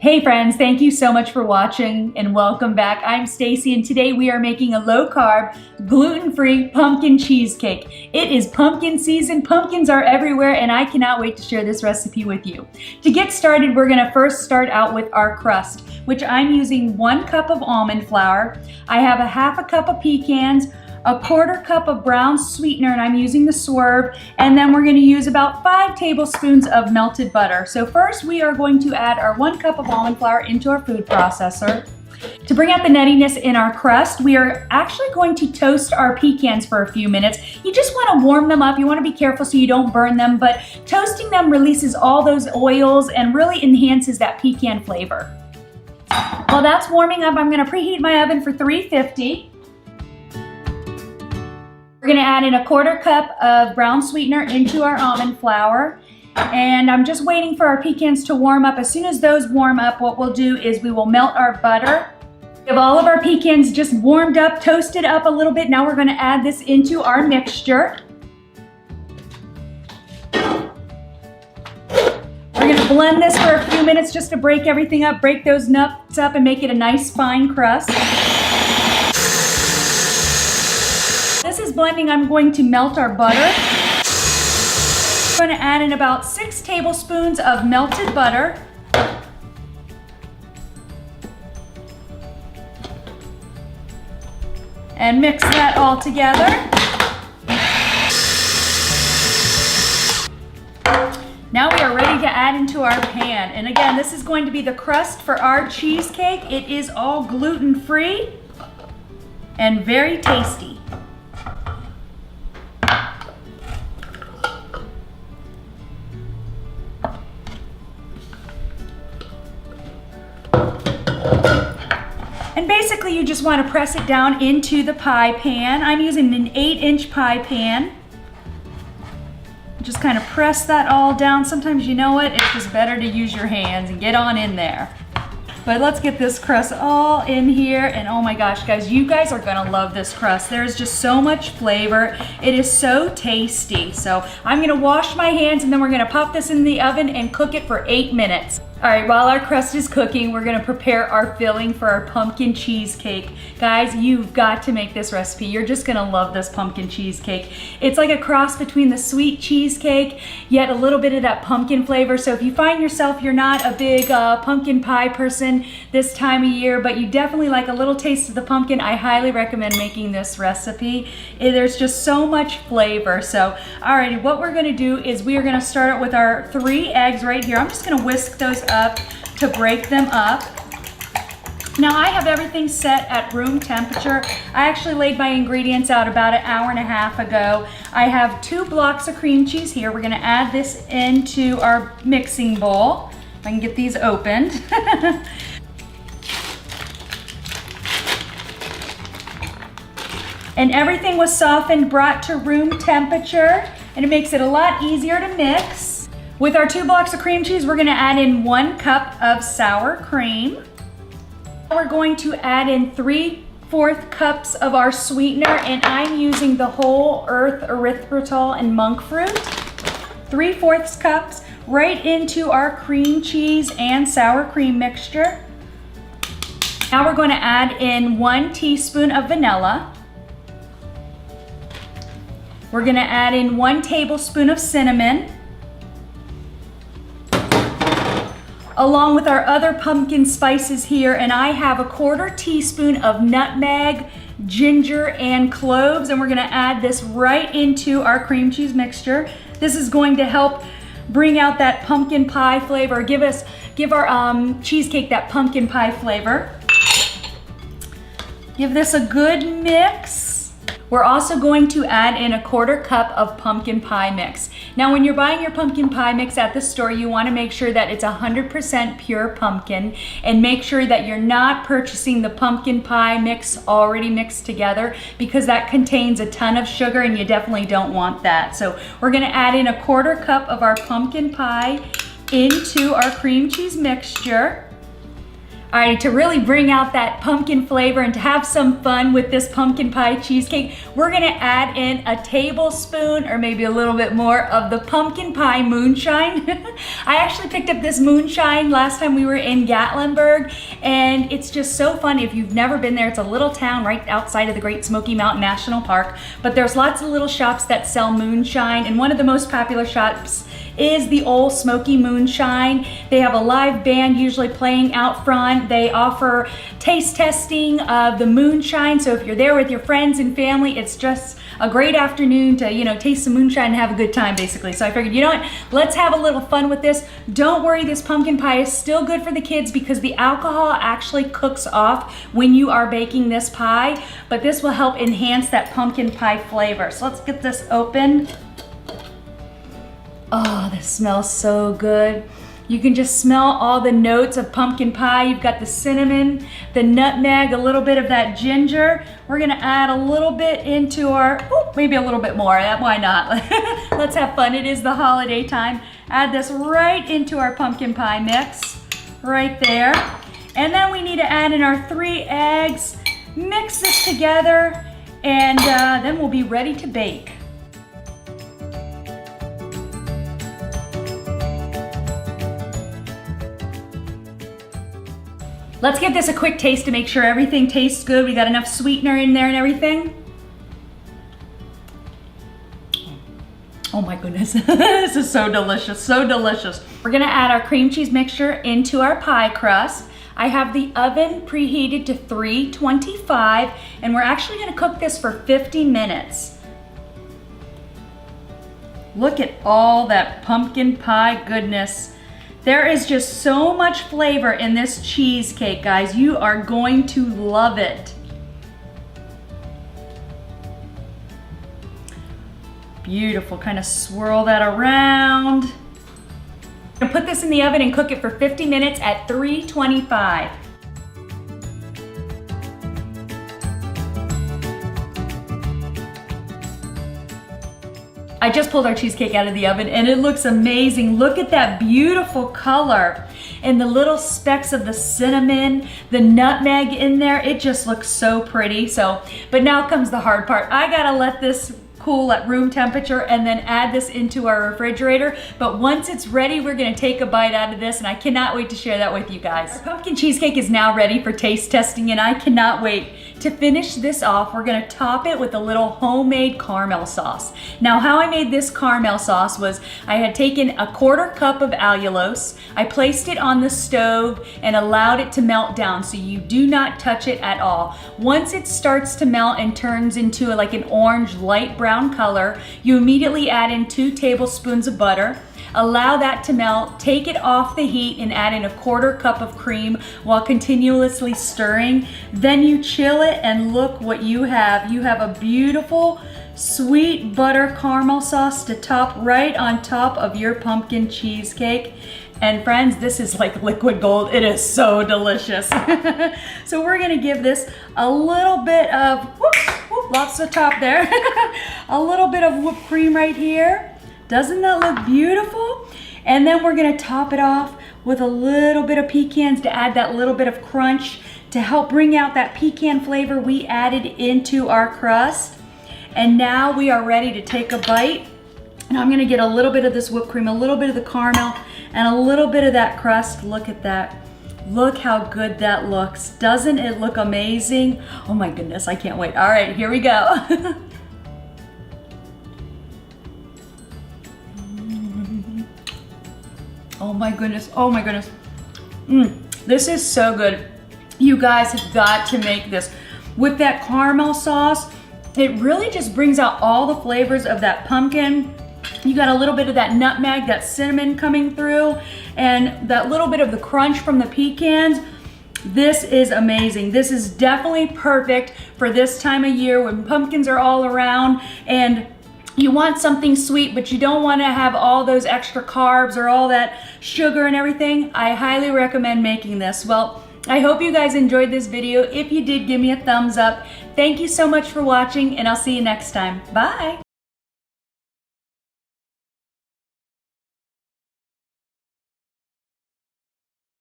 Hey friends, thank you so much for watching and welcome back. I'm Stacy and today we are making a low-carb, gluten-free pumpkin cheesecake. It is pumpkin season, pumpkins are everywhere, and I cannot wait to share this recipe with you. To get started, we're gonna first start out with our crust, which I'm using 1 cup of almond flour. I have a half a cup of pecans, a 1/4 cup of brown sweetener, and I'm using the Swerve, and then we're going to use about 5 tablespoons of melted butter. So first we are going to add our 1 cup of almond flour into our food processor. To bring out the nuttiness in our crust, we are actually going to toast our pecans for a few minutes. You just want to warm them up. You want to be careful so you don't burn them, but toasting them releases all those oils and really enhances that pecan flavor. While that's warming up, I'm going to preheat my oven for 350. We're gonna add in a 1/4 cup of brown sweetener into our almond flour. And I'm just waiting for our pecans to warm up. As soon as those warm up, what we'll do is we will melt our butter. We have all of our pecans just warmed up, toasted up a little bit. Now we're gonna add this into our mixture. We're gonna blend this for a few minutes just to break everything up, break those nuts up and make it a nice fine crust. This is blending. I'm going to melt our butter. I'm going to add in about 6 tablespoons of melted butter. And mix that all together. Now we are ready to add into our pan. And again, this is going to be the crust for our cheesecake. It is all gluten-free and very tasty. And basically you just want to press it down into the pie pan. I'm using an 8-inch pie pan. Just kind of press that all down. Sometimes, you know what, it's just better to use your hands and get on in there. But let's get this crust all in here, and oh my gosh, guys, you guys are gonna love this crust. There's just so much flavor. It is so tasty. So I'm gonna wash my hands and then we're gonna pop this in the oven and cook it for 8 minutes. All right, while our crust is cooking, we're gonna prepare our filling for our pumpkin cheesecake. Guys, you've got to make this recipe. You're just gonna love this pumpkin cheesecake. It's like a cross between the sweet cheesecake, yet a little bit of that pumpkin flavor. So if you find yourself, you're not a big pumpkin pie person this time of year, but you definitely like a little taste of the pumpkin, I highly recommend making this recipe. There's just so much flavor. So, all right, what we're gonna do is we are gonna start out with our 3 eggs right here. I'm just gonna whisk those up to break them up. Now I have everything set at room temperature. I actually laid my ingredients out about an hour and a half ago. I have 2 blocks of cream cheese here. We're gonna add this into our mixing bowl. If I can get these opened. And everything was softened, brought to room temperature, and it makes it a lot easier to mix. With our 2 blocks of cream cheese, we're gonna add in 1 cup of sour cream. We're going to add in 3/4 cups of our sweetener, and I'm using the whole earth erythritol and monk fruit. 3/4 cups right into our cream cheese and sour cream mixture. Now we're going to add in 1 teaspoon of vanilla. We're gonna add in 1 tablespoon of cinnamon, along with our other pumpkin spices here, and I have a 1/4 teaspoon of nutmeg, ginger, and cloves, and we're gonna add this right into our cream cheese mixture. This is going to help bring out that pumpkin pie flavor, give our cheesecake that pumpkin pie flavor. Give this a good mix. We're also going to add in a 1/4 cup of pumpkin pie mix. Now, when you're buying your pumpkin pie mix at the store, you want to make sure that it's 100% pure pumpkin, and make sure that you're not purchasing the pumpkin pie mix already mixed together, because that contains a ton of sugar and you definitely don't want that. So we're going to add in a 1/4 cup of our pumpkin pie into our cream cheese mixture. All right, to really bring out that pumpkin flavor and to have some fun with this pumpkin pie cheesecake, we're gonna add in a tablespoon or maybe a little bit more of the pumpkin pie moonshine. I actually picked up this moonshine last time we were in Gatlinburg, and it's just so fun. If you've never been there, it's a little town right outside of the Great Smoky Mountain National Park, but there's lots of little shops that sell moonshine, and one of the most popular shops is the Old Smoky Moonshine. They have a live band usually playing out front. They offer taste testing of the moonshine, so if you're there with your friends and family, it's just a great afternoon to, you know, taste some moonshine and have a good time, basically. So I figured, you know what, let's have a little fun with this. Don't worry, this pumpkin pie is still good for the kids because the alcohol actually cooks off when you are baking this pie, but this will help enhance that pumpkin pie flavor. So let's get this open. Oh, this smells so good. You can just smell all the notes of pumpkin pie. You've got the cinnamon, the nutmeg, a little bit of that ginger. We're gonna add a little bit into our, maybe a little bit more, why not? Let's have fun, it is the holiday time. Add this right into our pumpkin pie mix, right there. And then we need to add in our 3 eggs, mix this together, and then we'll be ready to bake. Let's give this a quick taste to make sure everything tastes good. We got enough sweetener in there and everything. Oh my goodness, this is so delicious, so delicious. We're gonna add our cream cheese mixture into our pie crust. I have the oven preheated to 325, and we're actually gonna cook this for 50 minutes. Look at all that pumpkin pie goodness. There is just so much flavor in this cheesecake, guys. You are going to love it. Beautiful, kind of swirl that around. I'm gonna put this in the oven and cook it for 50 minutes at 325. I just pulled our cheesecake out of the oven and it looks amazing. Look at that beautiful color and the little specks of the cinnamon, the nutmeg in there. It just looks so pretty. But now comes the hard part. I gotta let this cool at room temperature and then add this into our refrigerator. But once it's ready, we're gonna take a bite out of this, and I cannot wait to share that with you guys. Our pumpkin cheesecake is now ready for taste testing, and I cannot wait. To finish this off, we're gonna top it with a little homemade caramel sauce. Now, how I made this caramel sauce was I had taken a 1/4 cup of allulose, I placed it on the stove and allowed it to melt down, so you do not touch it at all. Once it starts to melt and turns into like an orange light brown color, you immediately add in 2 tablespoons of butter. Allow that to melt, take it off the heat and add in a 1/4 cup of cream while continuously stirring. Then you chill it and look what you have. You have a beautiful sweet butter caramel sauce to top right on top of your pumpkin cheesecake. And friends, this is like liquid gold. It is so delicious. So we're gonna give this a little bit of, lots of top there. A little bit of whipped cream right here. Doesn't that look beautiful? And then we're gonna top it off with a little bit of pecans to add that little bit of crunch to help bring out that pecan flavor we added into our crust. And now we are ready to take a bite. And I'm gonna get a little bit of this whipped cream, a little bit of the caramel, and a little bit of that crust. Look at that. Look how good that looks. Doesn't it look amazing? Oh my goodness, I can't wait. All right, here we go. Oh my goodness, oh my goodness. This is so good. You guys have got to make this. With that caramel sauce, it really just brings out all the flavors of that pumpkin. You got a little bit of that nutmeg, that cinnamon coming through, and that little bit of the crunch from the pecans. This is amazing. This is definitely perfect for this time of year when pumpkins are all around and you want something sweet, but you don't want to have all those extra carbs or all that sugar and everything. I highly recommend making this. Well, I hope you guys enjoyed this video. If you did, give me a thumbs up. Thank you so much for watching, and I'll see you next time. Bye.